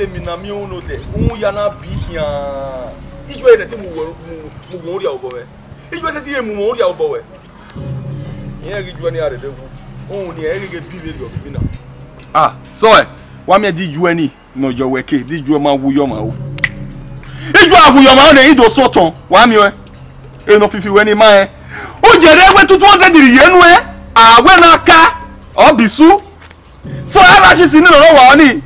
le minami uno de ya na bihia ijwe ete mu ori obowe ijwe se ti mu ori obowe ye ijwe ni are de ku ni e ge bi be obi na so wa me di ijwe ni no jo weke di ijwe ma wuyo ma o ijwe awuyo ma na ido soton wa mi we e no fifi we ni ma e o jere we 200 diri yenu e awe na ka obisu so ara shi sinu no wa ni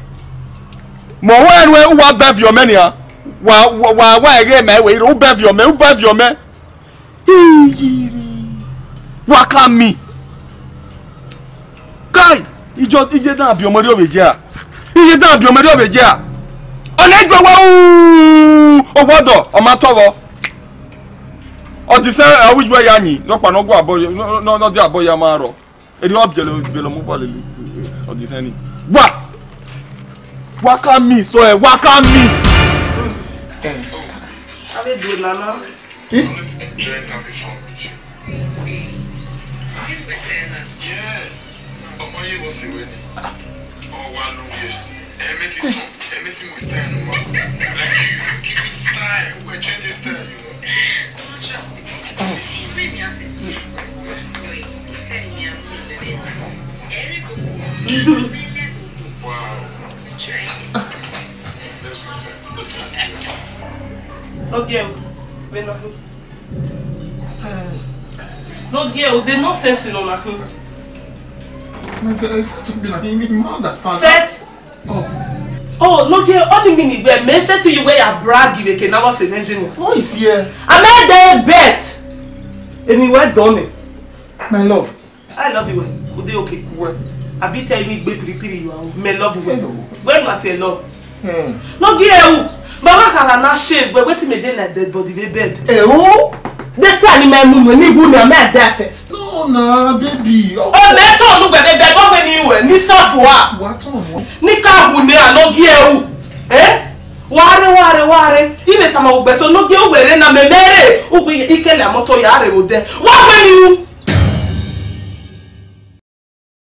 mo wa enwe wa bev your money wa ege me we u bev your me wa ka mi kai ije dan bi omori obeje a ona ejo wa owodo o ma towo o ti se awuju ya yin no pa no go aboyo no di aboya ma ro e di objelo mo ba le o ti se ni waka mi so waka mi ave do nana enjoying having fun with you. Yeah. Ọmọ yìí wọ́n sì wẹ̀ ni. Ọwọ́ alóye. Ẹ̀mí tí mo style nù wá. Like you give it style. We're changing style, you know. Don't trust me. Wait me as it's you. Wait, this time me I'm going to be Eric Oku. Wow. We're trying. Let's go inside. Okay, we're not. No girl, there's no sense in on him. I said to be like him, understand. Set. Oh, no girl, only minute where men said to you where you brag you can never say engineer. Oh, is here. I made their bet. And we were done. My love. I love you. Would they okay? Well. I be telling me baby you are my love you. When you are love. No girl. Mama can not shave, but wait till me then like dead body they bed. Eh oh? This time my mum when you go na me there first. No, nah, baby. Oh, me to look at the bed when you were ni safwa. What on? Ni ka bu ne ano girl. Ware. Ile tama ugbeso no girl were na me mere. Ugbe ikele moto ya re ode. Wa when you